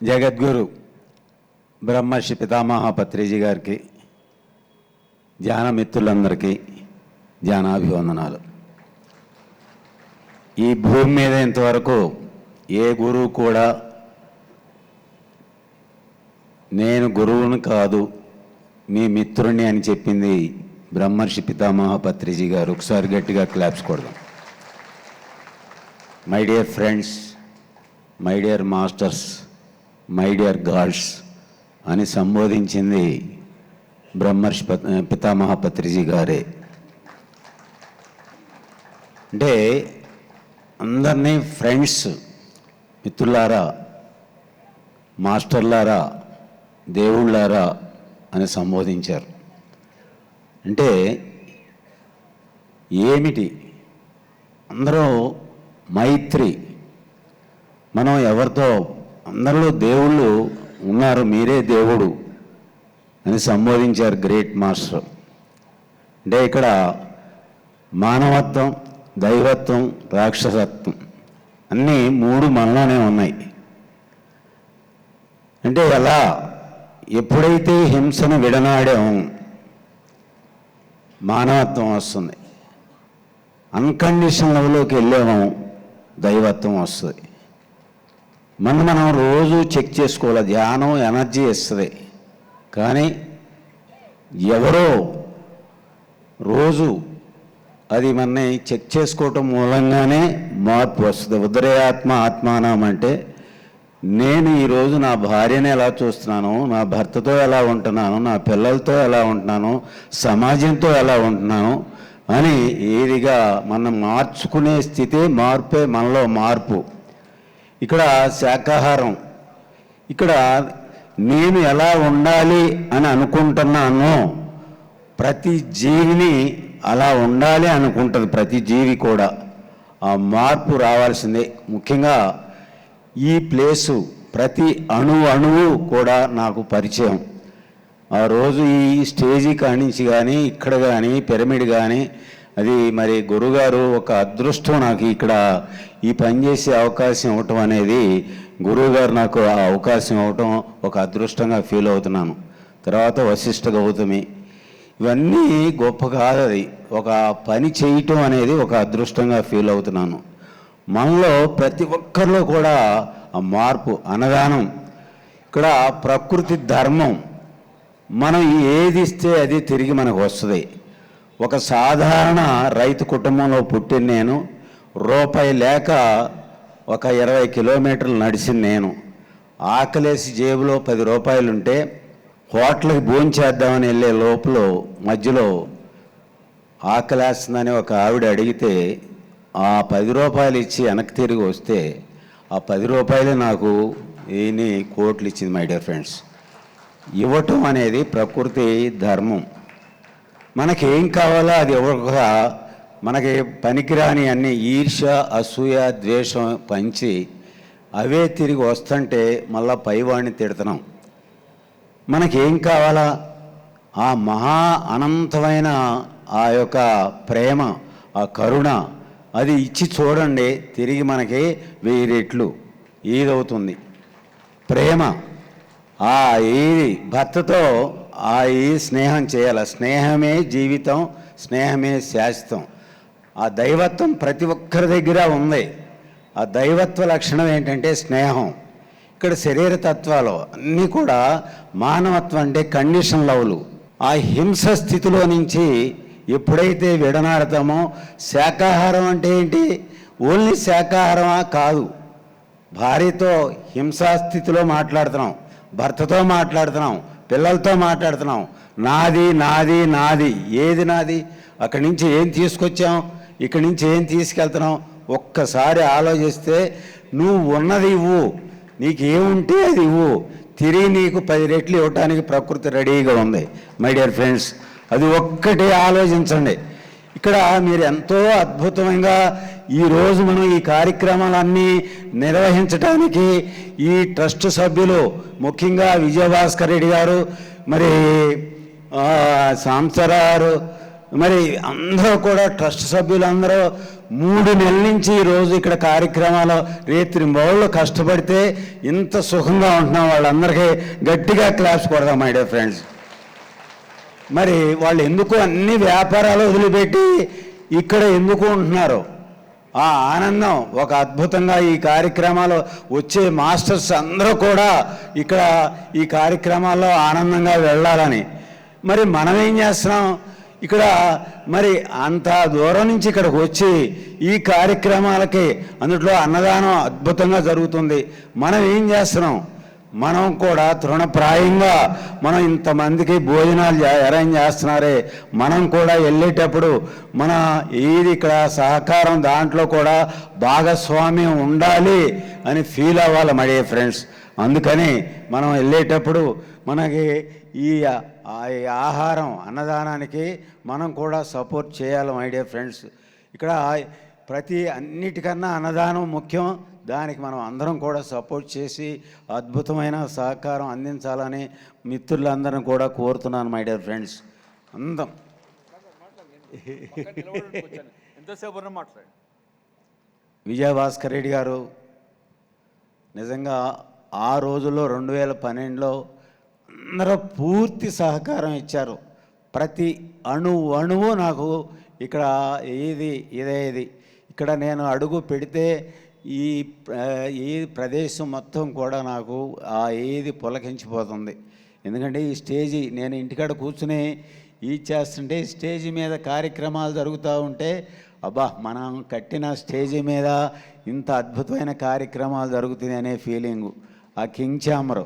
జగద్గురు బ్రహ్మర్షి పితామహ పత్రిజీ గారికి, ధ్యాన మిత్రులందరికీ ధ్యానాభివందనాలు. ఈ భూమి మీద ఇంతవరకు ఏ గురువు కూడా నేను గురువుని కాదు మీ మిత్రుని అని చెప్పింది బ్రహ్మర్షి పితామహ పత్రిజీ గారు. ఒకసారి గట్టిగా క్లాప్స్ కొడదాం. My dear friends, my dear masters, my dear God's అని సంబోధించింది బ్రహ్మర్షి పితామహ పత్రిజీ గారే. అంటే అందరినీ ఫ్రెండ్స్, మిత్రులారా, మాస్టర్లారా, దేవుళ్ళారా అని సంబోధించారు. అంటే ఏమిటి? అందరూ మైత్రి. మనం ఎవరితో, అందరిలో దేవుళ్ళు ఉన్నారు, మీరే దేవుడు అని సంబోధించారు గ్రేట్ మాస్టర్. అంటే ఇక్కడ మానవత్వం, దైవత్వం, రాక్షసత్వం అన్నీ మూడు మనలోనే ఉన్నాయి. అంటే ఎలా ఎప్పుడైతే హింసను విడనాడామో మానవత్వం వస్తుంది, అన్కండిషనల్ లెవెల్లోకి వెళ్ళామో దైవత్వం వస్తుంది. మనం రోజు చెక్ చేసుకోవాలి. ధ్యానం ఎనర్జీ ఇస్తుంది, కానీ ఎవరో రోజు అది మనని చెక్ చేసుకోవటం మూలంగానే మార్పు వస్తుంది. ఉదరేయాత్మ ఆత్మానం అంటే నేను ఈరోజు నా భార్యని ఎలా చూస్తున్నాను, నా భర్తతో ఎలా ఉంటున్నాను, నా పిల్లలతో ఎలా ఉంటున్నాను, సమాజంతో ఎలా ఉంటున్నాను అని ఏదిగా మనం మార్చుకునే స్థితి, మార్పే మనలో మార్పు. ఇక్కడ శాకాహారం, ఇక్కడ నేను ఎలా ఉండాలి అని అనుకుంటున్నానో ప్రతి జీవిని అలా ఉండాలి అనుకుంటుంది. ప్రతి జీవి కూడా ఆ మార్పు రావాల్సిందే. ముఖ్యంగా ఈ ప్లేసు ప్రతి అణువు కూడా నాకు పరిచయం. ఆ రోజు ఈ స్టేజీ కానించి కానీ, ఇక్కడ కానీ, పిరమిడ్ కానీ, అది మరి గురుగారు ఒక అదృష్టం. నాకు ఇక్కడ ఈ పని చేసే అవకాశం ఇవ్వటం అనేది, గురువుగారు నాకు ఆ అవకాశం ఇవ్వటం ఒక అదృష్టంగా ఫీల్ అవుతున్నాను. తర్వాత వశిష్ఠ గౌతమి, ఇవన్నీ గొప్ప కాదు. అది ఒక పని చేయటం అనేది ఒక అదృష్టంగా ఫీల్ అవుతున్నాను. మనలో ప్రతి ఒక్కరిలో కూడా ఆ మార్పు, అన్నదానం, ఇక్కడ ప్రకృతి ధర్మం. మనం ఏది ఇస్తే అది తిరిగి మనకు వస్తుంది. ఒక సాధారణ రైతు కుటుంబంలో పుట్టిన నేను, రూపాయి లేక ఒక 20 కిలోమీటర్లు నడిచిన నేను, ఆకలేసి జేబులో 10 రూపాయలు ఉంటే హోటల్కి భోంచేద్దామని వెళ్ళే లోపల మధ్యలో ఆకలేస్తుందని ఒక ఆవిడ అడిగితే ఆ 10 రూపాయలు ఇచ్చి వెనక్కి తిరిగి వస్తే ఆ 10 రూపాయలే నాకు ఎన్ని కోట్లు ఇచ్చింది. మై డియర్ ఫ్రెండ్స్, ఇవ్వటం అనేది ప్రకృతి ధర్మం. మనకేం కావాలో అది ఇవ్వక, మనకి పనికిరాని అన్ని ఈర్ష్య, అసూయ, ద్వేషం పంచి అవే తిరిగి వస్తుంటే మళ్ళా పైవాడిని తిడుతున్నాం. మనకేం కావాలా? ఆ మహా అనంతమైన ఆ యొక్క ప్రేమ, ఆ కరుణ, అది ఇచ్చి చూడండి, తిరిగి మనకి 1000 రెట్లు ఏదవుతుంది. ప్రేమ, ఆ ఏది భర్తతో ఆ ఈ స్నేహం చేయాలి. స్నేహమే జీవితం, స్నేహమే శాశ్వతం. ఆ దైవత్వం ప్రతి ఒక్కరి దగ్గర ఉంది. ఆ దైవత్వ లక్షణం ఏంటంటే స్నేహం. ఇక్కడ శరీర తత్వాలు అన్నీ కూడా మానవత్వం అంటే కండిషన్ లెవెలు. ఆ హింస స్థితిలో నుంచి ఎప్పుడైతే విడనాడతామో, శాకాహారం అంటే ఏంటి? ఓన్లీ శాకాహారమా? కాదు. భార్యతో హింసాస్థితిలో మాట్లాడుతున్నాం, భర్తతో మాట్లాడుతున్నాం, పిల్లలతో మాట్లాడుతున్నాం. నాది నాది నాది. ఏది నాది? అక్కడి నుంచి ఏం తీసుకొచ్చాం, ఇక్కడి నుంచి ఏం తీసుకెళ్తున్నాం? ఒక్కసారి ఆలోచిస్తే నువ్వు ఉన్నది ఇవ్వు, నీకు ఏముంటే అది ఇవ్వు, తిరిగి నీకు 10 రెట్లు ఇవ్వటానికి ప్రకృతి రెడీగా ఉంది. మై డియర్ ఫ్రెండ్స్, అది ఒక్కటే ఆలోచించండి. ఇక్కడ మీరు ఎంతో అద్భుతంగా ఈరోజు మనం ఈ కార్యక్రమాలన్నీ నిర్వహించడానికి ఈ ట్రస్ట్ సభ్యులు, ముఖ్యంగా విజయభాస్కర్ రెడ్డి గారు, మరి సాంసరారు, మరి అందరూ కూడా ట్రస్ట్ సభ్యులందరూ 3 నెలల నుంచి ఈరోజు ఇక్కడ కార్యక్రమాలు రేత్రి బౌళ్ళు కష్టపడితే ఇంత సుఖంగా ఉంటున్నాం. వాళ్ళందరికీ గట్టిగా క్లాప్స్ కొడదాం మై డియర్ ఫ్రెండ్స్. మరి వాళ్ళు ఎందుకు అన్ని వ్యాపారాలు వదిలిపెట్టి ఇక్కడ ఎందుకు ఉంటున్నారు? ఆ ఆనందం ఒక అద్భుతంగా ఈ కార్యక్రమాలు వచ్చే మాస్టర్స్ అందరూ కూడా ఇక్కడ ఈ కార్యక్రమాల్లో ఆనందంగా వెళ్ళాలని. మరి మనం ఏం చేస్తున్నాం? ఇక్కడ మరి అంత దూరం నుంచి ఇక్కడికి వచ్చి ఈ కార్యక్రమాలకి అందులో అన్నదానం అద్భుతంగా జరుగుతుంది. మనం ఏం చేస్తున్నాం? మనం కూడా తృణప్రాయంగా మనం ఇంతమందికి భోజనాలు అరేంజ్ చేస్తున్నారే, మనం కూడా వెళ్ళేటప్పుడు మన ఏది ఇక్కడ సహకారం దాంట్లో కూడా భాగస్వామ్యం ఉండాలి అని ఫీల్ అవ్వాలి మై డియర్ ఫ్రెండ్స్. అందుకని మనం వెళ్ళేటప్పుడు మనకి ఈ ఆహారం అన్నదానానికి మనం కూడా సపోర్ట్ చేయాలి మై డియర్ ఫ్రెండ్స్. ఇక్కడ అన్నిటికన్నా అన్నదానం ముఖ్యం. దానికి మనం అందరం కూడా సపోర్ట్ చేసి అద్భుతమైన సహకారం అందించాలని మిత్రులందరం కూడా కోరుతున్నాను మై డియర్ ఫ్రెండ్స్. అందం విజయభాస్కర్ రెడ్డి గారు నిజంగా ఆ రోజుల్లో 2012లో అందరూ పూర్తి సహకారం ఇచ్చారు. ప్రతి అణువు నాకు ఇక్కడ ఇదేది ఇక్కడ నేను అడుగు పెడితే ఈ ప్రదేశం మొత్తం కూడా నాకు ఏది పులకించిపోతుంది. ఎందుకంటే ఈ స్టేజీ నేను ఇంటికాడ కూర్చుని చేస్తుంటే స్టేజీ మీద కార్యక్రమాలు జరుగుతూ ఉంటే అబ్బా మనం కట్టిన స్టేజీ మీద ఇంత అద్భుతమైన కార్యక్రమాలు జరుగుతుంది అనే ఫీలింగు. ఆ కింగ్ ఛాంబర్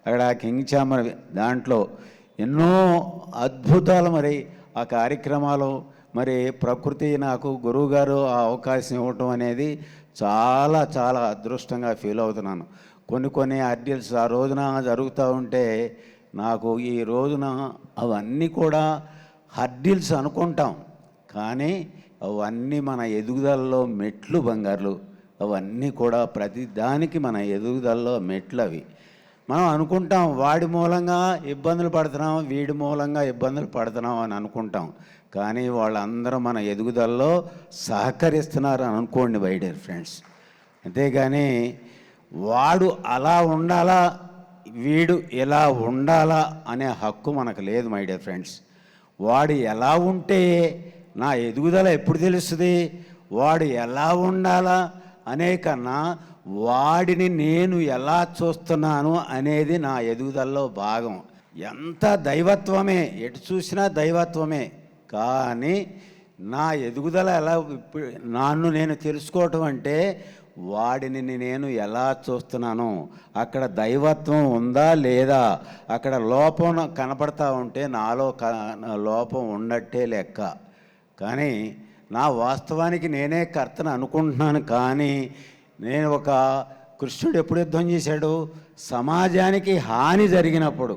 అక్కడ ఆ కింగ్ ఛాంబర్ దాంట్లో ఎన్నో అద్భుతాలు. మరి ఆ కార్యక్రమాలు మరి ప్రకృతి నాకు గురువుగారు ఆ అవకాశం ఇవ్వటం అనేది చాలా చాలా అదృష్టంగా ఫీల్ అవుతున్నాను. కొన్ని అడ్డిల్స్ ఆ రోజున జరుగుతూ ఉంటే నాకు ఈ రోజున అవన్నీ కూడా హర్డిల్స్ అనుకుంటాం, కానీ అవన్నీ మన ఎదుగుదలలో మెట్లు బంగారులు. అవన్నీ కూడా ప్రతి దానికి మన ఎదుగుదలలో మెట్లు అవి. మనం అనుకుంటాం వాడి మూలంగా ఇబ్బందులు పడుతున్నాం, వీడి మూలంగా ఇబ్బందులు పడుతున్నాం అని అనుకుంటాం, కానీ వాళ్ళందరూ మన ఎదుగుదలలో సహకరిస్తున్నారు అని అనుకోండి మై డియర్ ఫ్రెండ్స్. అంతేగాని వాడు అలా ఉండాలా వీడు ఎలా ఉండాలా అనే హక్కు మనకు లేదు మై డియర్ ఫ్రెండ్స్. వాడు ఎలా ఉంటే నా ఎదుగుదల ఎప్పుడు తెలుస్తుంది? వాడు ఎలా ఉండాలా అనే కన్నా వాడిని నేను ఎలా చూస్తున్నాను అనేది నా ఎదుగుదలలో భాగం. ఎంత దైవత్వమే, ఎటు చూసినా దైవత్వమే, కానీ నా ఎదుగుదల ఎలా నన్ను నేను తెలుసుకోవటం అంటే వాడిని నేను ఎలా చూస్తున్నాను, అక్కడ దైవత్వం ఉందా లేదా, అక్కడ లోపం కనపడతా ఉంటే నాలో లోపం ఉన్నట్టే లెక్క. కానీ నా వాస్తవానికి నేనే కర్తను అనుకుంటున్నాను, కానీ నేను ఒక కృష్ణుడు ఎప్పుడు యుద్ధం చేశాడు? సమాజానికి హాని జరిగినప్పుడు.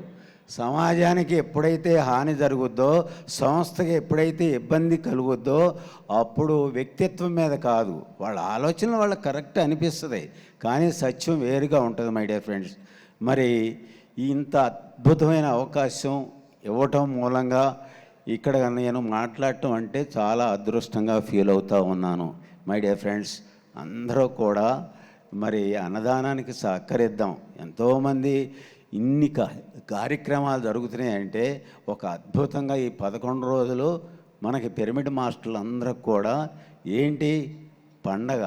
సమాజానికి ఎప్పుడైతే హాని జరుగుద్దో, సంస్థకి ఎప్పుడైతే ఇబ్బంది కలుగుద్దో అప్పుడు వ్యక్తిత్వం మీద కాదు, వాళ్ళ ఆలోచనలు వాళ్ళకి కరెక్ట్ అనిపిస్తుంది, కానీ సత్యం వేరుగా ఉంటుంది మై డియర్ ఫ్రెండ్స్. మరి ఇంత అద్భుతమైన అవకాశం ఇవ్వటం మూలంగా ఇక్కడ నేను మాట్లాడటం అంటే చాలా అదృష్టంగా ఫీల్ అవుతూ ఉన్నాను మై డియర్ ఫ్రెండ్స్. అందరూ కూడా మరి అన్నదానానికి సహకరిద్దాం. ఎంతోమంది ఇన్ని కార్యక్రమాలు జరుగుతున్నాయంటే ఒక అద్భుతంగా ఈ 11 రోజులు మనకి పిరమిడ్ మాస్టర్లు అందరూ కూడా ఏంటి పండగ.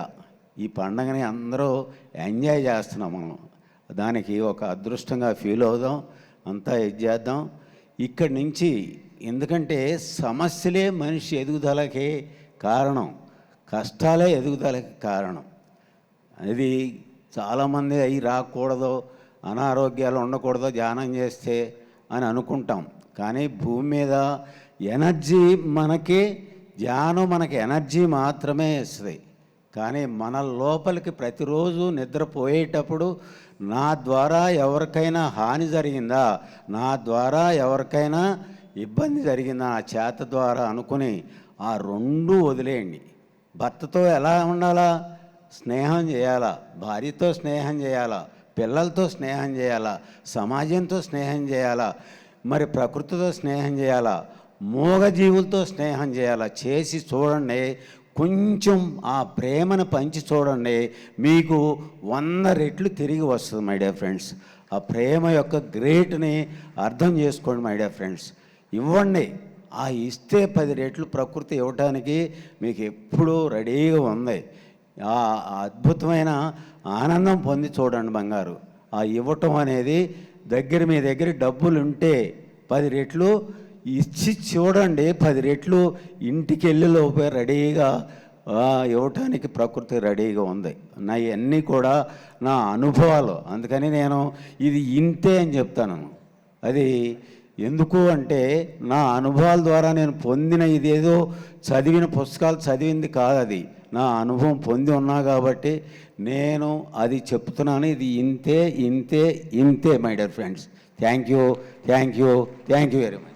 ఈ పండగని అందరూ ఎంజాయ్ చేస్తున్నాం మనం. దానికి ఒక అదృష్టంగా ఫీల్ అవుదాం, అంతా ఇది చేద్దాం ఇక్కడి నుంచి. ఎందుకంటే సమస్యలే మనిషి ఎదుగుదలకి కారణం, కష్టాలే ఎదుగుదలకి కారణం. అది చాలామంది అవి రాకూడదు, అనారోగ్యాలు ఉండకూడదు ధ్యానం చేస్తే అని అనుకుంటాం, కానీ భూమి మీద ఎనర్జీ మనకి ధ్యానం మనకి ఎనర్జీ మాత్రమే ఇస్తుంది. కానీ మన లోపలికి ప్రతిరోజు నిద్రపోయేటప్పుడు నా ద్వారా ఎవరికైనా హాని జరిగిందా, నా ద్వారా ఎవరికైనా ఇబ్బంది జరిగిందా నా చేత ద్వారా అనుకుని ఆ 2 వదిలేయండి. భర్తతో ఎలా ఉండాలా? స్నేహం చేయాలా, భార్యతో స్నేహం చేయాలా, పిల్లలతో స్నేహం చేయాలా, సమాజంతో స్నేహం చేయాలా, మరి ప్రకృతితో స్నేహం చేయాలా, మూగజీవులతో స్నేహం చేయాలి. చేసి చూడండి, కొంచెం ఆ ప్రేమను పంచి చూడండి, మీకు 100 రెట్లు తిరిగి వస్తుంది మై డియర్ ఫ్రెండ్స్. ఆ ప్రేమ యొక్క గ్రేట్ని అర్థం చేసుకోండి మై డియర్ ఫ్రెండ్స్. ఇవ్వండి, ఆ ఇస్తే 10 రెట్లు ప్రకృతి ఇవ్వటానికి మీకు ఎప్పుడూ రెడీగా ఉంది. ఆ అద్భుతమైన ఆనందం పొంది చూడండి బంగారు. ఆ ఇవ్వటం అనేది మీ దగ్గర డబ్బులు ఉంటే 10 రెట్లు ఇచ్చి చూడండి, 10 రెట్లు ఇంటికి వెళ్ళి లోపే రెడీగా ఇవ్వటానికి ప్రకృతి రెడీగా ఉంది. నా ఇవన్నీ కూడా నా అనుభవాలు, అందుకని నేను ఇది ఇంతే అని చెప్తాను. అది ఎందుకు అంటే నా అనుభవాల ద్వారా నేను పొందిన, ఇదేదో చదివిన పుస్తకాలు చదివింది కాదు, అది నా అనుభవం పొంది ఉన్నా కాబట్టి నేను అది చెప్తున్నాను. ఇది ఇంతే ఇంతే ఇంతే my dear friends. Thank you very much.